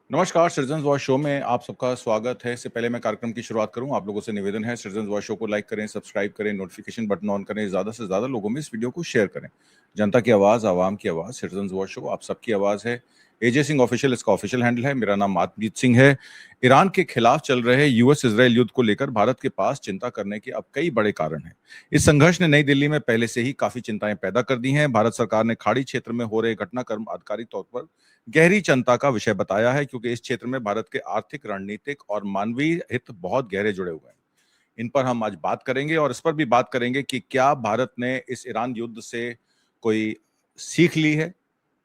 नमस्कार, citizens voice show में आप सबका स्वागत है। इससे पहले मैं कार्यक्रम की शुरुआत करूं, आप लोगों से निवेदन है, सिटीजन्स वॉइस शो को लाइक करें, सब्सक्राइब करें, नोटिफिकेशन बटन ऑन करें, ज़्यादा से ज़्यादा लोगों में इस वीडियो को शेयर करें। जनता की आवाज़, आवाम की आवाज़, सिटीजन्स वॉइस शो आप सबकी आवाज़ है। एजे सिंह ऑफिशियल इसका ऑफिशियल हैंडल है। मेरा नाम आत्मजीत सिंह है। ईरान के खिलाफ चल रहे यूएस इजरायल युद्ध को लेकर भारत के पास चिंता करने के अब कई बड़े कारण हैं। इस संघर्ष ने नई दिल्ली में पहले से ही काफी चिंताएं पैदा कर दी हैं। भारत सरकार ने खाड़ी क्षेत्र में हो रहे घटनाक्रम आधिकारिक तौर पर गहरी चिंता का विषय बताया है, क्योंकि इस क्षेत्र में भारत के आर्थिक, रणनीतिक और मानवीय हित बहुत गहरे जुड़े हुए हैं। इन पर हम आज बात करेंगे और इस पर भी बात करेंगे कि क्या भारत ने इस ईरान युद्ध से कोई सीख ली है,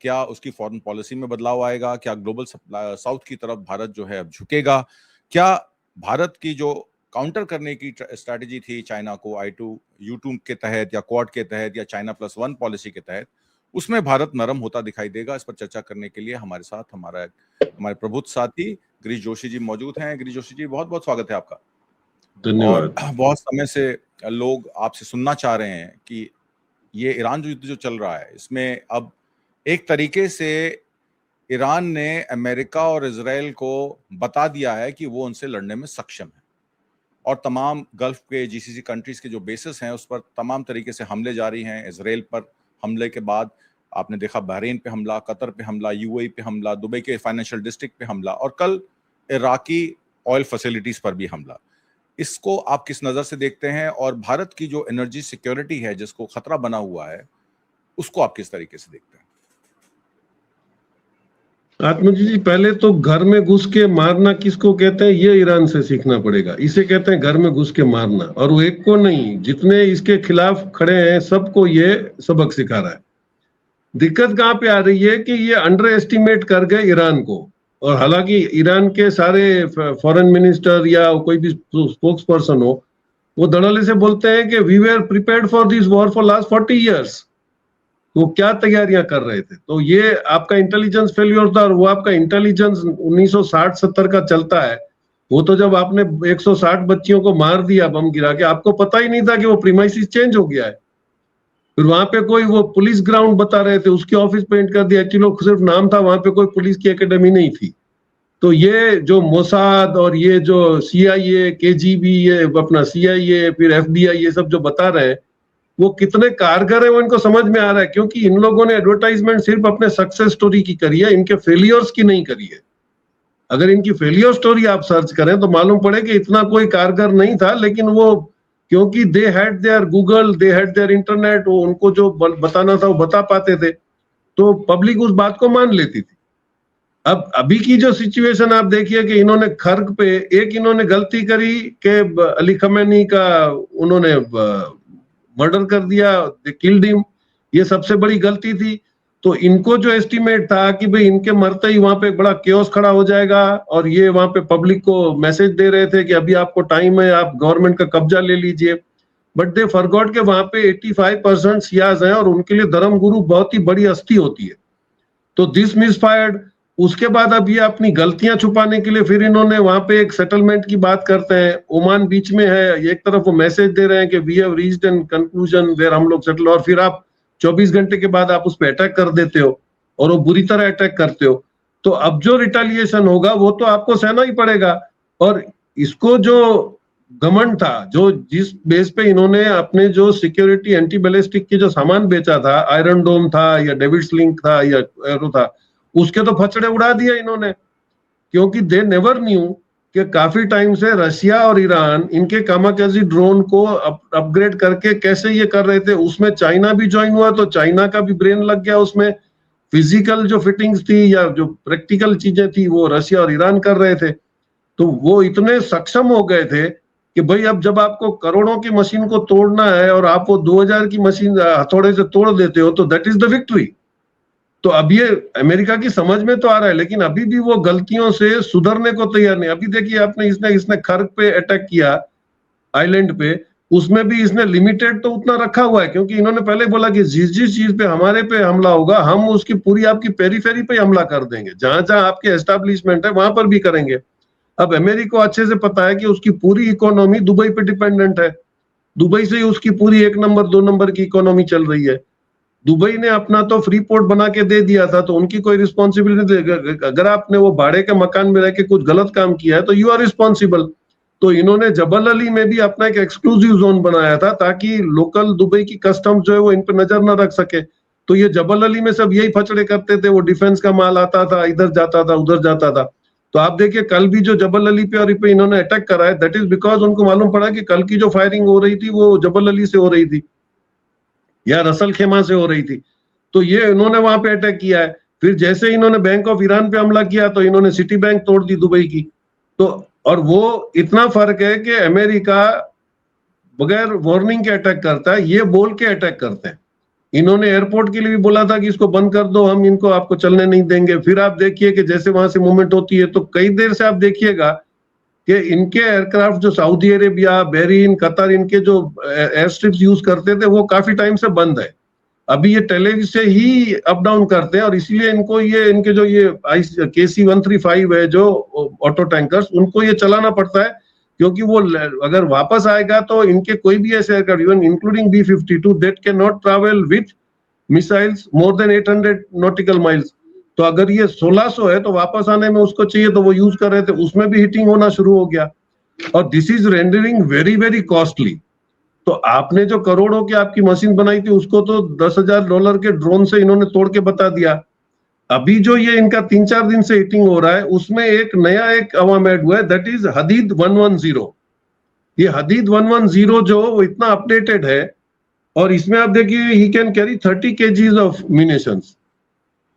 क्या उसकी फॉरेन पॉलिसी में बदलाव आएगा, क्या ग्लोबल साउथ की तरफ भारत जो है अब झुकेगा, क्या भारत की जो काउंटर करने की स्ट्रैटेजी थी चाइना को U2 के तहत या क्वाड के तहत या चाइना प्लस वन पॉलिसी के तहत, उसमें भारत नरम होता दिखाई देगा। इस पर चर्चा करने के लिए हमारे साथ हमारे प्रबुद्ध साथी गिरीश जोशी जी मौजूद हैं। गिरीश जोशी जी, बहुत बहुत स्वागत है आपका। धन्यवाद। और बहुत समय से लोग आपसे सुनना चाह रहे हैं कि ये ईरान युद्ध जो चल रहा है, इसमें अब एक तरीके से ईरान ने अमेरिका और इजराइल को बता दिया है कि वो उनसे लड़ने में सक्षम है, और तमाम गल्फ के जीसीसी कंट्रीज के जो बेसिस हैं उस पर तमाम तरीके से हमले जारी हैं। इजराइल पर हमले के बाद आपने देखा बहरीन पे हमला, कतर पे हमला, यूएई पे हमला, दुबई के फाइनेंशियल डिस्ट्रिक्ट पे हमला और कल इराकी ऑयल फैसिलिटीज पर भी हमला। इसको आप किस नजर से देखते हैं, और भारत की जो एनर्जी सिक्योरिटी है जिसको खतरा बना हुआ है, उसको आप किस तरीके से देखते हैं? आत्मजी जी, पहले तो घर में घुस के मारना किसको कहते हैं ये ईरान से सीखना पड़ेगा। इसे कहते हैं घर में घुस के मारना, और वो एक को नहीं, जितने इसके खिलाफ खड़े हैं सबको ये सबक सिखा रहा है। दिक्कत कहाँ पे आ रही है कि ये अंडर एस्टिमेट कर गए ईरान को, और हालांकि ईरान के सारे फॉरेन मिनिस्टर या कोई भी स्पोक्स पर्सन हो, वो धड़ल्ले से बोलते हैं कि we were prepared for this war for last 40 years. वो क्या तैयारियां कर रहे थे। तो ये आपका इंटेलिजेंस फेल्योर था, और वो आपका इंटेलिजेंस 1960-70 का चलता है। वो तो जब आपने 160 बच्चियों को मार दिया बम गिरा के, आपको पता ही नहीं था कि वो प्रीमाइसिस चेंज हो गया है। फिर वहां पे कोई वो पुलिस ग्राउंड बता रहे थे, उसकी ऑफिस पेंट कर दिया। एक्चुअली सिर्फ नाम था, वहां पे कोई पुलिस की एकेडमी नहीं थी। तो ये जो मोसाद और ये जो CIA, KGB, ये अपना CIA, फिर FBI, ये सब जो बता रहे हैं वो कितने कारगर है वो इनको समझ में आ रहा है, क्योंकि इन लोगों ने एडवर्टाइजमेंट सिर्फ अपने सक्सेस स्टोरी की करी है, इनके फेलियर्स की नहीं करी है। अगर इनकी फेलियर स्टोरी आप सर्च करें तो मालूम पड़े कि इतना कोई कारगर नहीं था, लेकिन वो क्योंकि they had there Google, they had there internet, वो उनको जो बताना था वो बता पाते थे, तो पब्लिक उस बात को मान लेती थी। अब अभी की जो सिचुएशन आप देखिए कि इन्होंने खर्क पे एक इन्होंने गलती करी कि अली खमेनी का उन्होंने मर्डर कर दिया, किल्ड हिम, ये सबसे बड़ी गलती थी। तो इनको जो एस्टिमेट था कि भाई इनके मरते ही वहां पे एक बड़ा केओस खड़ा हो जाएगा, और ये वहां पे पब्लिक को मैसेज दे रहे थे कि अभी आपको टाइम है, आप गवर्नमेंट का कब्जा ले लीजिए। बट दे फॉरगॉट के वहां पे 85% शियाज हैं, और उनके लिए धर्म गुरु बहुत ही बड़ी हस्ती होती है। तो दिस मिसफायर्ड। उसके बाद अब ये अपनी गलतियां छुपाने के लिए फिर इन्होंने वहां पे एक सेटलमेंट की बात करते हैं। ओमान बीच में है, एक तरफ वो मैसेज दे रहे हैं कि we have reached an conclusion where हम लोग सेटल, और फिर आप 24 घंटे के बाद आप उस पर अटैक कर देते हो, और वो बुरी तरह अटैक करते हो। तो अब जो रिटेलिएशन होगा वो तो आपको सहना ही पड़ेगा। और इसको जो घमंड था, जो जिस बेस पे इन्होंने अपने जो सिक्योरिटी एंटी बैलिस्टिक की जो सामान बेचा था, आयरन डोम था या डेविड्स लिंक था या एरो था, उसके तो फचड़े उड़ा दिए इन्होंने, क्योंकि दे नेवर न्यू कि काफी टाइम से रशिया और ईरान इनके कामाकाजी ड्रोन को अपग्रेड करके कैसे ये कर रहे थे। उसमें चाइना भी ज्वाइन हुआ, तो चाइना का भी ब्रेन लग गया उसमें। फिजिकल जो फिटिंग्स थी या जो प्रैक्टिकल चीजें थी वो रशिया और ईरान कर रहे थे। तो वो इतने सक्षम हो गए थे कि भाई अब जब आपको करोड़ों की मशीन को तोड़ना है और आप वो 2000 की मशीन हथौड़े से तोड़ देते हो, तो दैट इज द विक्ट्री। तो अब ये अमेरिका की समझ में तो आ रहा है, लेकिन अभी भी वो गलतियों से सुधरने को तैयार नहीं। अभी देखिए आपने इसने खर्क पे अटैक किया, आइलैंड पे, उसमें भी इसने लिमिटेड तो उतना रखा हुआ है, क्योंकि इन्होंने पहले बोला कि जिस जिस चीज पे हमारे पे हमला होगा हम उसकी पूरी आपकी पेरीफेरी पे हमला कर देंगे, जहां जहां आपके एस्टेब्लिशमेंट है वहां पर भी करेंगे। अब अमेरिका को अच्छे से पता है कि उसकी पूरी इकोनॉमी दुबई पे डिपेंडेंट है, दुबई से ही उसकी पूरी 1 नंबर 2 नंबर की इकोनॉमी चल रही है। दुबई ने अपना तो फ्री पोर्ट बना के दे दिया था, तो उनकी कोई रिस्पॉन्सिबिलिटी नहीं। अगर आपने वो भाड़े के मकान में रह के कुछ गलत काम किया है तो यू आर रिस्पॉन्सिबल। तो इन्होंने जबल अली में भी अपना एक एक्सक्लूसिव जोन बनाया था ताकि लोकल दुबई की कस्टम जो है वो इन पर नजर न रख सके। तो ये जबल अली में सब यही फचड़े करते थे, वो डिफेंस का माल आता था, इधर जाता था, उधर जाता था। तो आप देखिए कल भी जो जबल अली पे और इस पे इन्होंने अटैक करा है, दैट इज बिकॉज उनको मालूम पड़ा कि कल की जो फायरिंग हो रही थी वो जबल अली से हो रही थी या रसल खेमा से हो रही थी। तो ये इन्होंने वहां पे अटैक किया है। फिर जैसे इन्होंने बैंक ऑफ ईरान पे हमला किया तो इन्होंने सिटी बैंक तोड़ दी दुबई की। तो और वो इतना फर्क है कि अमेरिका बगैर वार्निंग के अटैक करता है, ये बोल के अटैक करते हैं। इन्होंने एयरपोर्ट के लिए भी बोला था कि इसको बंद कर दो, हम इनको आपको चलने नहीं देंगे। फिर आप देखिए कि जैसे वहां से मूवमेंट होती है तो कई देर से आप देखिएगा कि इनके एयरक्राफ्ट जो सऊदी अरेबिया, बहरीन, कतर, इनके जो एयर स्ट्रिप्स यूज करते थे वो काफी टाइम से बंद है। अभी ये टेलीविजन से ही अप डाउन करते हैं और इसीलिए इनको ये इनके जो ये KC-135 है जो ऑटो टैंकर्स, उनको ये चलाना पड़ता है क्योंकि वो अगर वापस आएगा तो इनके कोई भी ऐसे aircraft even including B-52 that can not travel with missiles more than 800 nautical miles. तो अगर ये 1600 है तो वापस आने में उसको चाहिए, तो वो यूज कर रहे थे, उसमें भी हिटिंग होना शुरू हो गया। और this is rendering very very costly. तो आपने जो करोड़ों की आपकी मशीन बनाई थी उसको तो $10,000 के ड्रोन से इन्होंने तोड़ के बता दिया। अभी जो ये इनका 3-4 दिन से हिटिंग हो रहा है उसमें एक नया एक अवाम ऐड हुआ है, दैट इज हदीद 110। ये हदीद 110 जो वो इतना अपडेटेड है और इसमें आप देखिए he can carry 30 kgs of munitions.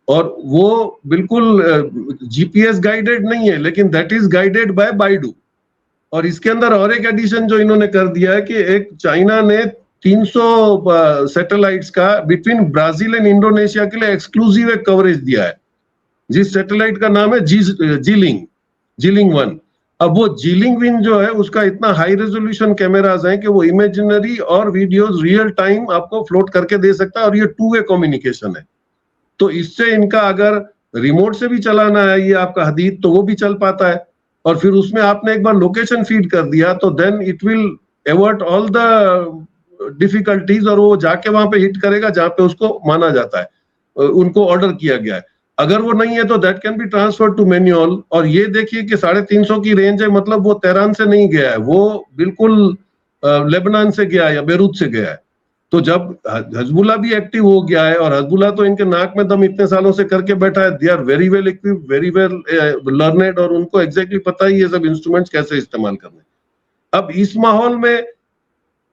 और वो बिल्कुल GPS गाइडेड नहीं है, लेकिन that is guided by BeiDou. और इसके अंदर और एक एडिशन जो इन्होंने कर दिया है कि एक चाइना ने 300 सैटेलाइट्स का बिटवीन ब्राजील एंड इंडोनेशिया के लिए एक्सक्लूसिव एक कवरेज दिया है, जिस सैटेलाइट का नाम है जीलिंग 1। अब वो जीलिंग विन जो है उसका इतना हाई रेजोल्यूशन कैमराज हैं कि वो इमेजिनरी और वीडियोस रियल टाइम आपको फ्लोट करके दे सकता है और ये 2-वे कम्युनिकेशन है। तो इससे इनका अगर रिमोट से भी चलाना है ये आपका हदीद तो वो भी चल पाता है। और फिर उसमें आपने एक बार लोकेशन फीड कर दिया तो then it will avert all the difficulties और वो जाके वहां पे हिट करेगा जहां पे उसको माना जाता है, उनको ऑर्डर किया गया है। अगर वो नहीं है तो that can be transfer to manual. और ये देखिए कि 350 की रेंज है, मतलब वो तेहरान से नहीं गया है, वो बिल्कुल लेबनान से गया है या बेरूत से गया है। तो जब हजबुल्ला भी एक्टिव हो गया है और हजबुल्ला तो इनके नाक में दम इतने सालों से करके बैठा है, they are very well equipped, very well learned और उनको एग्जैक्टली पता है ये सब इंस्ट्रूमेंट्स कैसे इस्तेमाल करने। अब इस माहौल में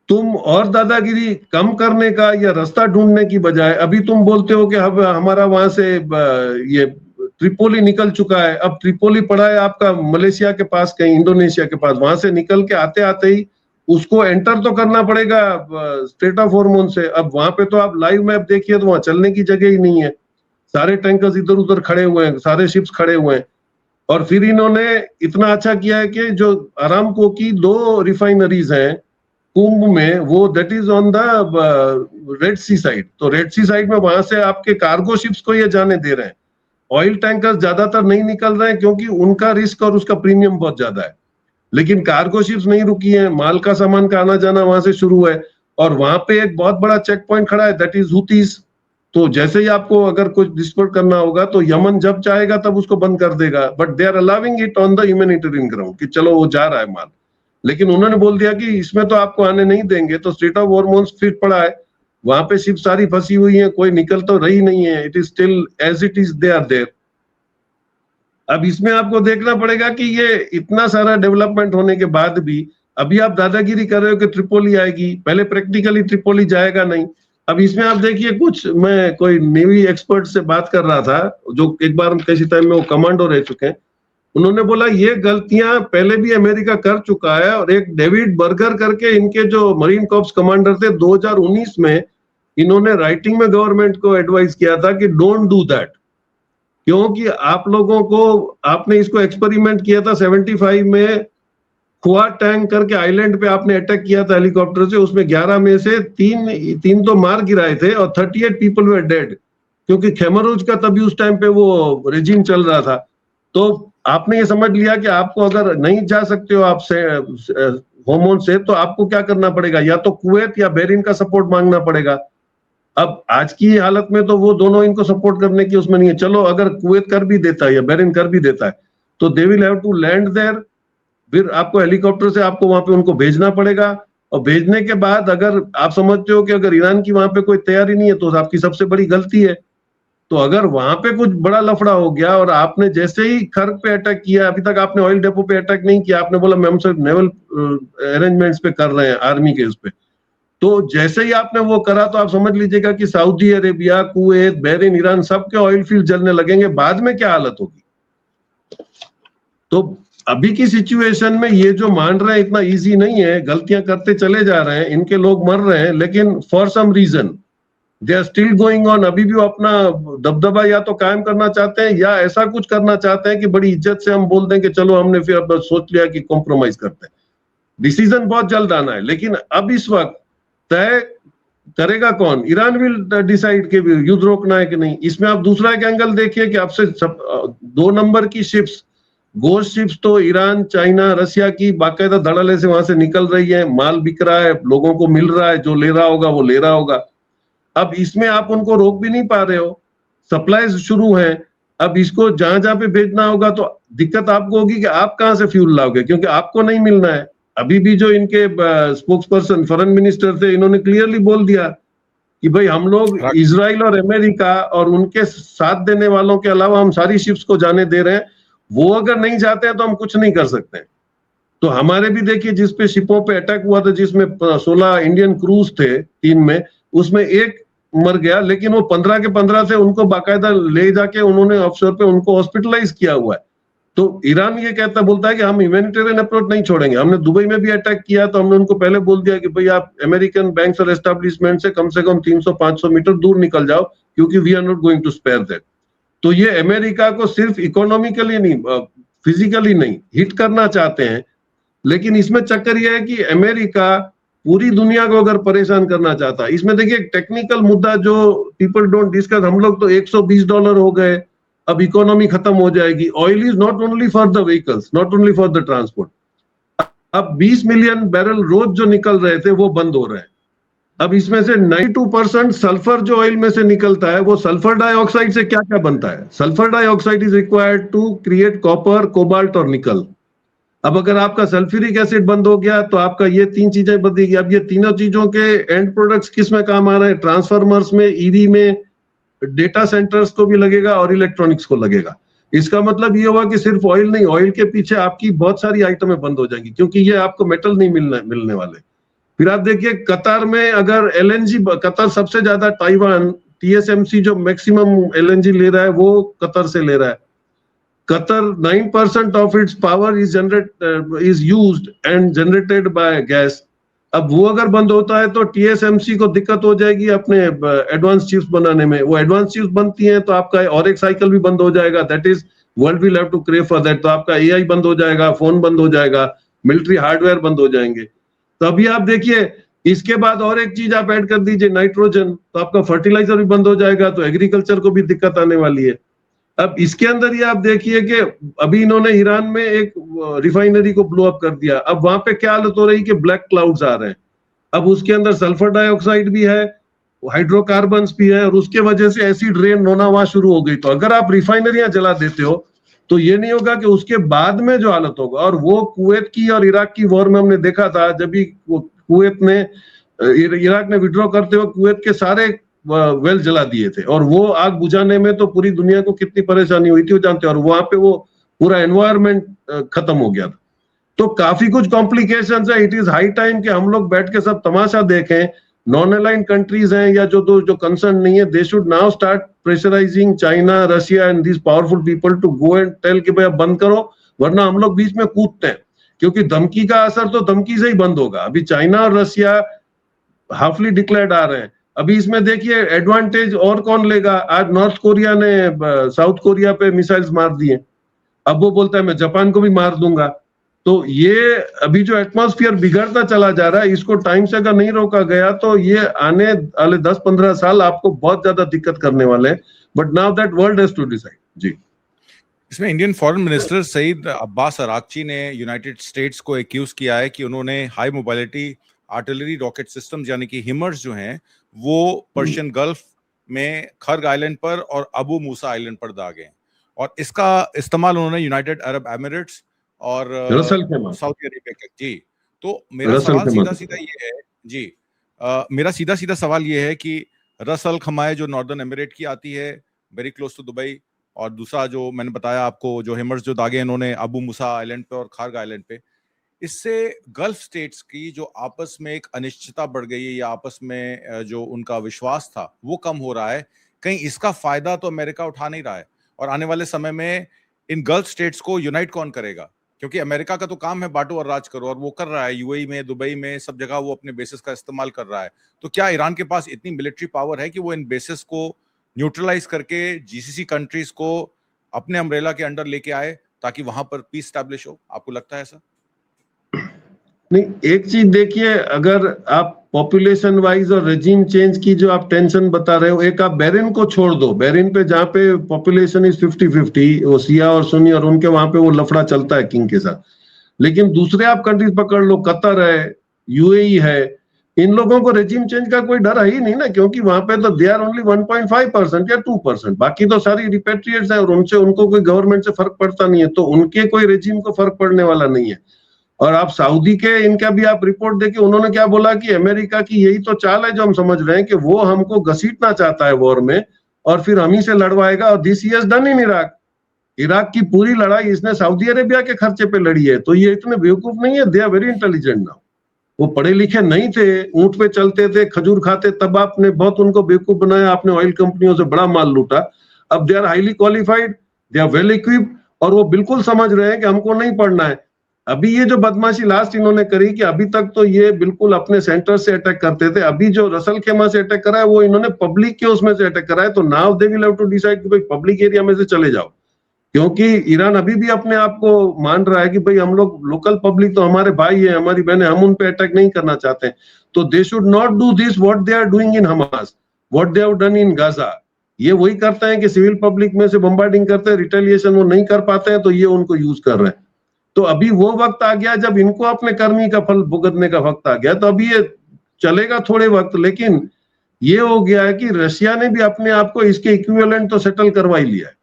तुम और दादागिरी कम करने का या रास्ता ढूंढने की बजाय अभी तुम बोलते हो कि अब हमारा वहां से ये ट्रिपोली निकल चुका है। अब ट्रिपोली पड़ा है आपका मलेशिया के पास, कहीं इंडोनेशिया के पास, वहां से निकल के आते आते ही उसको एंटर तो करना पड़ेगा स्ट्रेट ऑफ हॉर्मोन से। अब वहां पे तो आप लाइव मैप देखिए तो वहां चलने की जगह ही नहीं है, सारे टैंकर्स इधर उधर खड़े हुए हैं, सारे शिप्स खड़े हुए हैं। और फिर इन्होंने इतना अच्छा किया है कि जो अरामको की 2 रिफाइनरीज हैं कुंभ में, वो that is on the Red Sea side. तो रेड सी साइड में वहां से आपके कार्गो शिप्स को ये जाने दे रहे हैं। ऑयल टैंकर्स ज्यादातर नहीं निकल रहे हैं क्योंकि उनका रिस्क और उसका प्रीमियम बहुत ज्यादा है, लेकिन कार्गो शिप्स नहीं रुकी हैं, माल का सामान का आना जाना वहां से शुरू है। और वहां पे एक बहुत बड़ा चेक पॉइंट खड़ा है, दैट इज हुतीज। तो जैसे ही आपको अगर कुछ डिस्पोर्ट करना होगा तो यमन जब चाहेगा तब उसको बंद कर देगा, but they are allowing it on the humanitarian ground कि चलो वो जा रहा है माल। लेकिन उन्होंने बोल दिया कि इसमें तो आपको आने नहीं देंगे, तो स्ट्रेट ऑफ हॉर्मोन्स फिर पड़ा है, वहां पे शिप सारी फंसी हुई है, कोई निकल तो रही नहीं है, it is still as it is, they are there. अब इसमें आपको देखना पड़ेगा कि ये इतना सारा डेवलपमेंट होने के बाद भी अभी आप दादागिरी कर रहे हो कि ट्रिपोली आएगी, पहले प्रैक्टिकली ट्रिपोली जाएगा नहीं। अब इसमें आप देखिए, कुछ मैं कोई नेवी एक्सपर्ट से बात कर रहा था जो एक बार किसी टाइम में वो कमांडो रह चुके हैं, उन्होंने बोला ये गलतियां पहले भी अमेरिका कर चुका है। और एक डेविड बर्गर करके इनके जो मरीन कॉर्प्स कमांडर थे, 2019 में इन्होंने राइटिंग में गवर्नमेंट को एडवाइस किया था कि डोंट डू दैट, क्योंकि आप लोगों को, आपने इसको एक्सपेरिमेंट किया था 75 में, खुआ टैंक करके आइलैंड पे आपने अटैक किया था हेलीकॉप्टर से, उसमें 11 में से तीन तो मार गिराए थे और 38 पीपल वे डेड, क्योंकि खेमरूज का तभी उस टाइम पे वो रेजिम चल रहा था। तो आपने ये समझ लिया कि आपको अगर नहीं जा सकते हो आपसे होमोन से, तो आपको क्या करना पड़ेगा, या तो कुवैत या बहरीन का सपोर्ट मांगना पड़ेगा। अब आज की हालत में तो वो दोनों इनको सपोर्ट करने की उसमें नहीं है। चलो अगर कुवैत कर भी देता है या बहरीन कर भी देता है तो they will have to land there, फिर आपको हेलीकॉप्टर से आपको वहां पे उनको भेजना पड़ेगा, और भेजने के बाद अगर आप समझते हो कि अगर ईरान की वहां पे कोई तैयारी नहीं है तो आपकी सबसे बड़ी गलती है। तो अगर वहां पे कुछ बड़ा लफड़ा हो गया और आपने जैसे ही खर्क पे अटैक किया, अभी तक आपने ऑयल डेपो पे अटैक नहीं किया, आपने बोला हम सिर्फ नेवल अरेंजमेंट्स पे कर रहे हैं, आर्मी के उस पे, तो जैसे ही आपने वो करा तो आप समझ लीजिएगा कि Saudi Arabia, Kuwait, Bahrain, Iran सबके ऑयल फील्ड जलने लगेंगे। बाद में क्या हालत होगी? तो अभी की सिचुएशन में ये जो मान रहे हैं इतना इजी नहीं है, गलतियां करते चले जा रहे हैं, इनके लोग मर रहे हैं, लेकिन for some reason they are still going on. अभी भी वो अपना दबदबा या तो कायम करना चाहते हैं या ऐसा कुछ करना चाहते हैं कि बड़ी इज्जत से हम बोल दें कि चलो हमने फिर अब सोच लिया कि कॉम्प्रोमाइज करते हैं। डिसीजन बहुत जल्द आना है, लेकिन अब इस वक्त तय करेगा कौन? ईरान विल डिसाइड कि युद्ध रोकना है कि नहीं। इसमें आप दूसरा एक एंगल देखिए कि आपसे 2 नंबर की शिप्स, गोश्त शिप्स तो ईरान, चाइना, रशिया की बाकायदा धड़ल्ले से वहां से निकल रही है, माल बिक रहा है, लोगों को मिल रहा है, जो ले रहा होगा वो ले रहा होगा। अब इसमें आप उनको रोक भी नहीं पा रहे हो, सप्लाईज शुरू है। अब इसको जहां जहां पे भेजना होगा तो दिक्कत आपको होगी कि आप कहां से फ्यूल लाओगे, क्योंकि आपको नहीं मिलना है। अभी भी जो इनके स्पोक्स पर्सन फॉरेन मिनिस्टर थे, इन्होंने क्लियरली बोल दिया कि भाई हम लोग इजराइल और अमेरिका और उनके साथ देने वालों के अलावा हम सारी शिप्स को जाने दे रहे हैं, वो अगर नहीं जाते हैं तो हम कुछ नहीं कर सकते। तो हमारे भी देखिए जिसपे शिपों पे अटैक हुआ था, जिसमें 16 इंडियन क्रूज थे टीम में, उसमें एक मर गया, लेकिन वो 15 के 15 से उनको बाकायदा ले जाके उन्होंने ऑफशोर पे उनको हॉस्पिटलाइज किया हुआ है। तो ईरान ये कहता बोलता है कि हम ह्यूमैनिटेरियन अप्रोच नहीं छोड़ेंगे। हमने दुबई में भी अटैक किया तो हमने उनको पहले बोल दिया कि भाई आप अमेरिकन बैंक्स और एस्टेब्लिशमेंट से कम 300-500 मीटर दूर निकल जाओ, क्योंकि we are not going to spare that. तो ये अमेरिका को सिर्फ इकोनॉमिकली नहीं, फिजिकली नहीं हिट करना चाहते हैं, लेकिन इसमें चक्कर यह है कि अमेरिका पूरी दुनिया को अगर परेशान करना चाहता है। इसमें देखिए टेक्निकल मुद्दा जो पीपल डोंट डिस्कस, हम लोग तो $120 हो गए, अब इकोनॉमी खत्म हो जाएगी। Oil is not only for the vehicles, not only for the transport. अब 20 मिलियन बैरल रोज जो निकल रहे थे वो बंद हो रहे हैं। अब इसमें से 92% सल्फर जो ऑयल में से निकलता है, वो सल्फर डाइऑक्साइड से क्या क्या बनता है? Sulphur dioxide is required to create copper, cobalt और निकल। अब अगर आपका सल्फ्यूरिक एसिड बंद हो गया तो आपका ये 3 चीजें बदलेगी। अब ये तीनों चीजों के एंड प्रोडक्ट्स किस में काम आ रहे हैं? ट्रांसफार्मर्स में, ईवी में, डेटा सेंटर्स को भी लगेगा और इलेक्ट्रॉनिक्स को लगेगा। इसका मतलब ये हुआ कि सिर्फ ऑयल नहीं, ऑयल के पीछे आपकी बहुत सारी आइटमें बंद हो जाएंगी, क्योंकि ये आपको मेटल नहीं मिलने वाले। फिर आप देखिए कतर में अगर एलएनजी, कतर सबसे ज्यादा, ताइवान टीएसएमसी जो मैक्सिमम एलएनजी ले रहा है वो कतर से ले रहा है। Qatar 9% of its power is used and generated by gas. अब वो अगर बंद होता है तो टीएसएमसी को दिक्कत हो जाएगी अपने एडवांस चिप्स बनाने में। वो एडवांस चिप्स बनती हैं तो आपका और एक साइकिल भी बंद हो जाएगा, that is world will have to crave for that. तो आपका एआई बंद हो जाएगा, फोन बंद हो जाएगा, मिलिट्री हार्डवेयर बंद हो जाएंगे। तो अभी आप देखिए इसके बाद और एक चीज आप ऐड कर दीजिए, नाइट्रोजन, तो आपका फर्टिलाइजर भी बंद हो जाएगा, तो एग्रीकल्चर को भी दिक्कत आने वाली है। अब इसके अंदर ये आप देखिए कि अभी इन्होंने ईरान में एक रिफाइनरी को ब्लो अप कर दिया। अब वहां पे क्या हालत हो रही कि ब्लैक क्लाउड्स आ रहे हैं। अब उसके अंदर सल्फर डाइऑक्साइड भी है, हाइड्रोकार्बन्स भी है, और उसके वजह से एसिड रेन होना वहां शुरू हो गई। तो अगर आप रिफाइनरियां जला देते हो तो ये नहीं होगा कि उसके बाद में जो हालत होगा। और वो कुवैत की और इराक की वॉर में हमने देखा था, जब भी कुवैत ने, इराक ने विड्रॉ करते हुए कुवैत के सारे वेल जला दिए थे, और वो आग बुझाने में तो पूरी दुनिया को कितनी परेशानी हुई थी वो जानते हैं। और वहां पे वो पूरा एनवायरनमेंट खत्म हो गया था। तो काफी कुछ कॉम्प्लिकेशंस है। इट इज हाई टाइम कि हम लोग बैठ के सब तमाशा देखें। नॉन अलाइंड कंट्रीज हैं या जो कंसर्न नहीं है, they should now start pressurising China, Russia and these powerful people to go and tell कि भाई अब बंद करो, वरना हम लोग बीच में कूदते हैं। क्योंकि धमकी का असर तो धमकी से ही बंद होगा। अभी चाइना और रशिया हाफली डिक्लेयर्ड आ रहे हैं। अभी इसमें देखिए एडवांटेज और कौन लेगा? आज नॉर्थ कोरिया ने साउथ कोरिया पे मिसाइल्स मार दिए, अब वो बोलता है मैं जापान को भी मार दूंगा। तो ये अभी जो एटमॉस्फेयर बिगड़ता चला जा रहा है, इसको टाइम से अगर नहीं रोका गया तो ये आने वाले 10-15 साल आपको बहुत ज्यादा दिक्कत करने वाले हैं। But now that world has to decide. जी, इसमें Indian foreign minister Seyed Abbas Araghchi ने यूनाइटेड स्टेट्स को एक्यूज किया है कि उन्होंने high mobility artillery rocket system यानी कि हिमर्स जो हैं वो पर्शियन गल्फ में खर्ग आइलैंड पर और अबू मूसा आइलैंड पर दागे हैं, और इसका इस्तेमाल उन्होंने यूनाइटेड अरब एमिरेट्स और सऊदी अरेबिया के। जी, तो मेरा सवाल सीधा सीधा ये है जी, मेरा सीधा सीधा सवाल ये है कि रस अल खमाए जो नॉर्दर्न एमिरेट की आती है, वेरी क्लोज टू दुबई, और दूसरा जो मैंने बताया आपको जो हिमर्स जो दागे इन्होंने अबू मूसा आइलैंड पे और खार्ग आइलैंड पे, इससे गल्फ स्टेट्स की जो आपस में एक अनिश्चितता बढ़ गई है या आपस में जो उनका विश्वास था वो कम हो रहा है, कहीं इसका फायदा तो अमेरिका उठा नहीं रहा है? और आने वाले समय में इन गल्फ स्टेट्स को यूनाइट कौन करेगा? क्योंकि अमेरिका का तो काम है बांटो और राज करो, और वो कर रहा है यूएई में, दुबई में, सब जगह वो अपने बेसिस का इस्तेमाल कर रहा है। तो क्या ईरान के पास इतनी मिलिट्री पावर है कि वो इन बेसिस को न्यूट्रलाइज करके जीसीसी कंट्रीज को अपने अम्ब्रेला के अंडर लेके आए ताकि वहां पर पीस स्टैब्लिश हो? आपको लगता है ऐसा? नहीं, एक चीज देखिए, अगर आप पॉपुलेशन वाइज और रेजिम चेंज की जो आप टेंशन बता रहे हो, एक आप बहरीन को छोड़ दो, बहरीन पे जहाँ पे पॉपुलेशन इज 50-50, वो सिया और सुन्नी, और उनके वहां पे वो लफड़ा चलता है किंग के साथ। लेकिन दूसरे आप कंट्रीज पकड़ लो, कतर है, यूएई है, इन लोगों को रेजिम चेंज का कोई डर है ही नहीं ना, क्योंकि वहां पे तो दे आर ओनली 1.5% या 2%, बाकी तो सारी रिपेट्रिएट्स है और उनसे उनको कोई गवर्नमेंट से फर्क पड़ता नहीं है, तो उनके कोई रेजिम को फर्क पड़ने वाला नहीं है। और आप सऊदी के इनका भी आप रिपोर्ट देखिए, उन्होंने क्या बोला कि अमेरिका की यही तो चाल है जो हम समझ रहे हैं कि वो हमको घसीटना चाहता है वॉर में और फिर हम ही से लड़वाएगा, और this he has done in Iraq. Iraq की पूरी लड़ाई इसने सऊदी अरेबिया के खर्चे पे लड़ी है, तो ये इतने बेवकूफ नहीं है, they are very intelligent now. वो पढ़े लिखे नहीं थे, ऊंट पे चलते थे, खजूर खाते, तब आपने बहुत उनको बेवकूफ बनाया, आपने ऑयल कंपनियों से बड़ा माल लूटा। अब they are highly qualified, they are well equipped, और वो बिल्कुल समझ रहे हैं कि हमको नहीं पढ़ना है। अभी ये जो बदमाशी लास्ट इन्होंने करी कि अभी तक तो ये बिल्कुल अपने सेंटर से अटैक करते थे, अभी जो रसल खेमा से अटैक करा है वो इन्होंने पब्लिक के उसमें से अटैक करा है, तो now they will have to decide कि भाई पब्लिक एरिया में से चले जाओ, क्योंकि ईरान अभी भी अपने आप को मान रहा है कि भाई हम लोग लोकल पब्लिक तो हमारे भाई है, हमारी बहनें, हम उन पे अटैक नहीं करना चाहते। तो they should not do this what they are doing in Hamas, what they have done in Gaza. ये वही करते हैं कि सिविल पब्लिक में से बम्बार्डिंग करते हैं, रिटेलिएशन वो नहीं कर पाते हैं, तो ये उनको यूज कर रहे हैं। तो अभी वो वक्त आ गया जब इनको अपने कर्मी का फल भुगतने का वक्त आ गया, तो अभी ये चलेगा थोड़े वक्त, लेकिन ये हो गया है कि रशिया ने भी अपने आप को इसके इक्विवेलेंट तो सेटल करवा ही लिया है।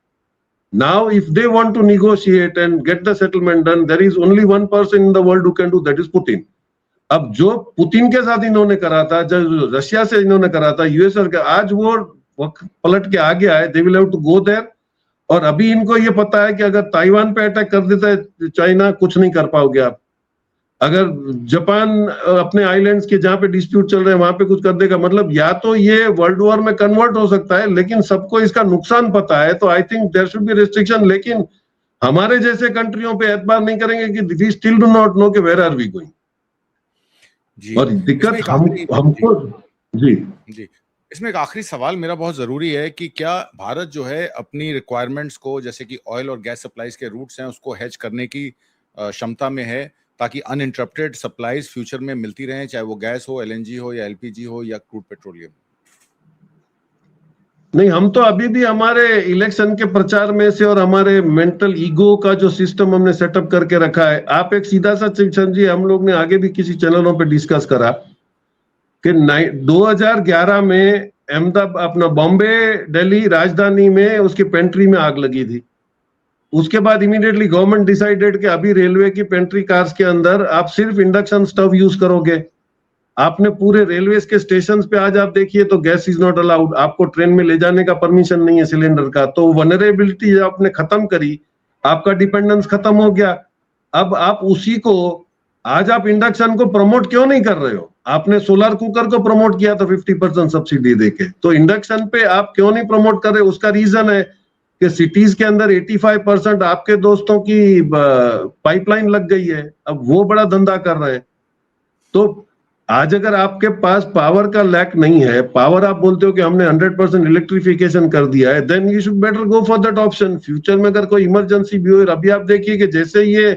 Now, if they want to negotiate and get the settlement done, there is only one person in the world who can do, that is Putin. अब जो पुतिन के साथ इन्होंने करा था, जब रशिया से इन्होंने करा था, यूएसआर का, आज वो पलट के आ गया है, they will have to go there। और अभी इनको ये पता है कि अगर ताइवान पे अटैक कर देता है चाइना, कुछ नहीं कर पाओगे आप। अगर जापान अपने आइलैंड्स के जहां पे डिस्प्यूट चल रहे हैं वहां पे कुछ कर देगा, मतलब या तो ये वर्ल्ड वॉर में कन्वर्ट हो सकता है, लेकिन सबको इसका नुकसान पता है, तो I think there should be restriction. लेकिन हमारे जैसे कंट्रियों पे एतबार नहीं करेंगे कि we still do not know कि वेयर आर वी गोइंग। और दिक्कत हमको जी इसमें एक आखिरी सवाल मेरा बहुत जरूरी है कि क्या भारत जो है अपनी रिक्वायरमेंट्स को, जैसे कि ऑयल और गैस सप्लाईज के रूट्स हैं, उसको हेज करने की क्षमता में है ताकि अनइंटरप्टेड सप्लाईज फ्यूचर में मिलती रहें, चाहे वो गैस हो, एलएनजी हो या एलपीजी हो या क्रूड पेट्रोलियम? नहीं, हम तो अभी भी हमारे इलेक्शन के प्रचार में से और हमारे मेंटल ईगो का जो सिस्टम हमने सेटअप करके रखा है, आप एक सीधा सा समझिए, हम लोग ने आगे भी किसी चैनलों पे डिस्कस करा कि 2011 में अहमदाबाद, अपना बॉम्बे दिल्ली राजधानी में उसकी पेंट्री में आग लगी थी। उसके बाद इमीडिएटली गवर्नमेंट डिसाइडेड कि अभी रेलवे की पेंट्री कार्स के अंदर आप सिर्फ इंडक्शन स्टोव यूज करोगे। आपने पूरे रेलवे के स्टेशन पे आज आप देखिए तो गैस इज नॉट अलाउड, आपको ट्रेन में ले जाने का परमिशन नहीं है सिलेंडर का। तो वनरेबिलिटी आपने खत्म करी, आपका डिपेंडेंस खत्म हो गया। अब आप उसी को, आज आप इंडक्शन को प्रमोट क्यों नहीं कर रहे हो? आपने सोलर कुकर को प्रमोट किया था 50% सब्सिडी देके, तो इंडक्शन पे आप क्यों नहीं प्रमोट कर रहे? उसका रीजन है कि सिटीज के अंदर 85% आपके दोस्तों की पाइपलाइन लग गई है, अब वो बड़ा धंधा कर रहे हैं। तो आज अगर आपके पास पावर का लैक नहीं है, पावर आप बोलते हो कि हमने 100% इलेक्ट्रिफिकेशन कर दिया है, then you should better go for that option. Future में अगर कोई इमरजेंसी भी हो, अभी आप देखिए कि जैसे ये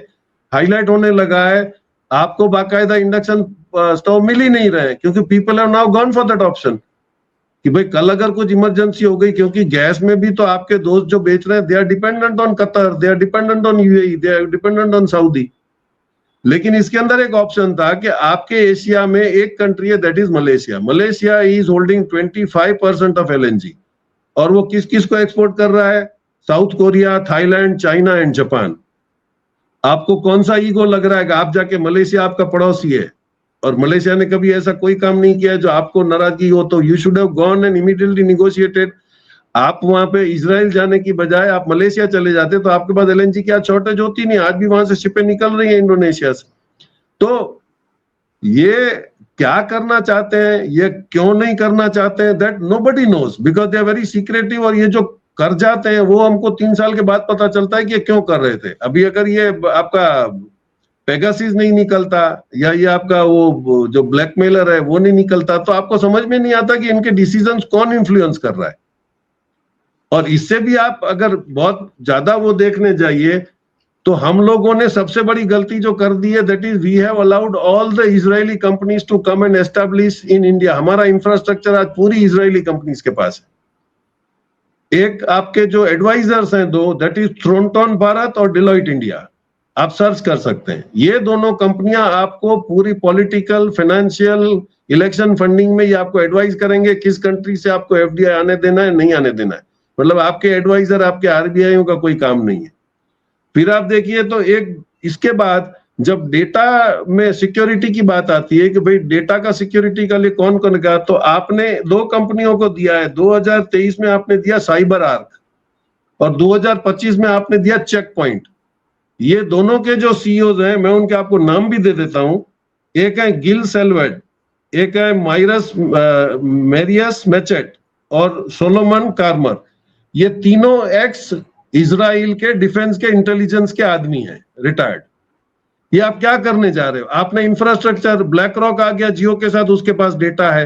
हाईलाइट होने लगा है, आपको बाकायदा इंडक्शन स्टोव मिल ही नहीं रहे, क्योंकि people have now gone for that option कि भाई कल अगर कुछ इमरजेंसी हो गई, क्योंकि गैस में भी तो आपके दोस्त जो बेच रहे हैं, they are dependent on Qatar, they are dependent on UAE, they are dependent on Saudi. लेकिन इसके अंदर एक ऑप्शन था कि आपके एशिया में एक कंट्री है, that is Malaysia. Malaysia is holding 25% of LNG, और वो किस किस को एक्सपोर्ट कर रहा है? South Korea, Thailand, China and Japan. आपको कौन सा ईगो लग रहा है कि आप जाके, मलेशिया आपका पड़ोसी है और मलेशिया ने कभी ऐसा कोई काम नहीं किया जो आपको नाराजगी हो, तो you should have gone and immediately negotiated. आप वहां पे इजराइल जाने की बजाय आप मलेशिया चले जाते तो आपके पास एलएनजी की आज शॉर्टेज होती नहीं। आज भी वहां से शिपें निकल रही हैं इंडोनेशिया से। तो ये क्या करना चाहते हैं, ये क्यों नहीं करना चाहते हैं, that nobody knows, because they are very secretive. और ये जो कर जाते हैं वो हमको 3 साल के बाद पता चलता है कि ये क्यों कर रहे थे। अभी अगर ये आपका पेगासिस नहीं निकलता, या ये आपका वो जो ब्लैकमेलर है वो नहीं निकलता, तो आपको समझ में नहीं आता कि इनके डिसीजंस कौन इन्फ्लुएंस कर रहा है। और इससे भी आप अगर बहुत ज्यादा वो देखने जाइए, तो हम लोगों ने सबसे बड़ी गलती जो कर दी है, that is we have allowed all the Israeli companies to come and establish in India. हमारा इंफ्रास्ट्रक्चर आज पूरी इजरायली कंपनीज के पास है। एक आपके जो एडवाइजर्स हैं दो, दैट इज थ्रोनटन भारत और डिलॉइट इंडिया, आप सर्च कर सकते हैं। ये दोनों कंपनियां आपको पूरी पॉलिटिकल, फाइनेंशियल, इलेक्शन फंडिंग में ये आपको एडवाइस करेंगे किस कंट्री से आपको एफडीआई आने देना है, नहीं आने देना है। मतलब आपके एडवाइजर आपके आरबीआई का कोई काम नहीं है। फिर आप देखिए तो एक इसके बाद जब डेटा में सिक्योरिटी की बात आती है कि भाई डेटा का सिक्योरिटी के लिए कौन कौन का, तो आपने 2 कंपनियों को दिया है। 2023 में आपने दिया साइबर आर्क और 2025 में आपने दिया चेक पॉइंट। ये दोनों के जो सीईओज हैं, मैं उनके आपको नाम भी दे देता हूं। एक है गिल सेल्वेड, एक है माइरस मेरियस मैचेट और सोलोमन कार्मर। ये तीनों एक्स इजराइल के डिफेंस के इंटेलिजेंस के आदमी हैं, रिटायर्ड। ये आप क्या करने जा रहे हो? आपने इंफ्रास्ट्रक्चर, ब्लैक रॉक आ गया जियो के साथ, उसके पास डेटा है।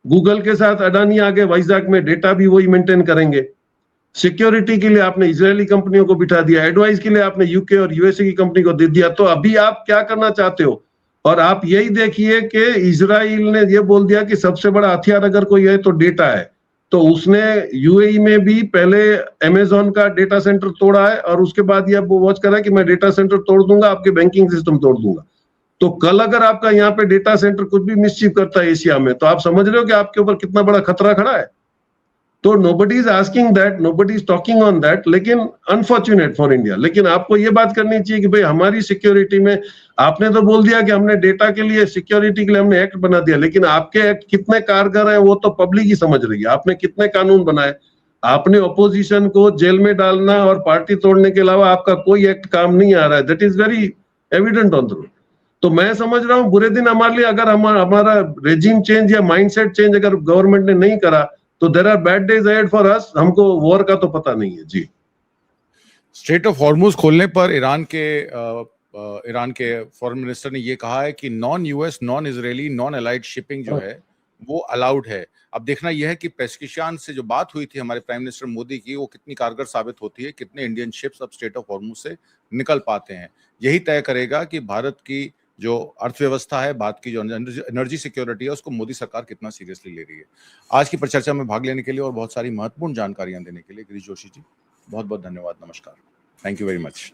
गूगल के साथ अडानी आ गए वाइजाग में, डेटा भी वही मेंटेन करेंगे। सिक्योरिटी के लिए आपने इजरायली कंपनियों को बिठा दिया, एडवाइस के लिए आपने यूके और यूएसए की कंपनी को दे दिया। तो अभी आप क्या करना चाहते हो? और आप यही देखिए कि इजराइल ने ये बोल दिया कि सबसे बड़ा हथियार अगर कोई है तो डेटा है। तो उसने यूएई में भी पहले अमेजॉन का डेटा सेंटर तोड़ा है और उसके बाद ये वो वॉच कर रहा है कि मैं डेटा सेंटर तोड़ दूंगा, आपके बैंकिंग सिस्टम तोड़ दूंगा। तो कल अगर आपका यहाँ पे डेटा सेंटर कुछ भी मिसचीव करता है एशिया में, तो आप समझ रहे हो कि आपके ऊपर कितना बड़ा खतरा खड़ा है। तो nobody is asking that, nobody is talking on that, लेकिन अनफॉर्चुनेट फॉर इंडिया। लेकिन आपको ये बात करनी चाहिए कि भाई हमारी सिक्योरिटी में, आपने तो बोल दिया कि हमने डेटा के लिए, सिक्योरिटी के लिए हमने एक्ट बना दिया, लेकिन आपके एक्ट कितने कारगर है वो तो पब्लिक ही समझ रही है। आपने कितने कानून बनाए? आपने ऑपोजिशन को जेल में डालना और पार्टी तोड़ने के अलावा आपका कोई एक्ट काम नहीं आ रहा है। That is very evident on the road. तो मैं समझ रहा हूँ बुरे दिन हमारे लिए, अगर हमारा रेजिम चेंज या माइंडसेट चेंज अगर गवर्नमेंट ने नहीं करा, तो there are bad days ahead for us. हमको वॉर का तो पता नहीं है जी। स्ट्रेट ऑफ हॉर्मुज खोलने पर ईरान के फॉरेन मिनिस्टर ने ये कहा है कि non US, non Israeli, non allied shipping जो है वो अलाउड है। अब देखना यह है कि पेस्किशान से जो बात हुई थी हमारे प्राइम मिनिस्टर मोदी की, वो कितनी कारगर साबित होती है, कितने इंडियन शिप्स अब स्ट्रेट ऑफ हॉर्मुज से निकल पाते हैं। यही तय करेगा कि भारत की जो अर्थव्यवस्था है, भारत की जो एनर्जी सिक्योरिटी है, उसको मोदी सरकार कितना सीरियसली ले रही है। आज की परिचर्चा में भाग लेने के लिए और बहुत सारी महत्वपूर्ण जानकारियां देने के लिए गिरीश जोशी जी, बहुत बहुत धन्यवाद। नमस्कार। Thank you very much.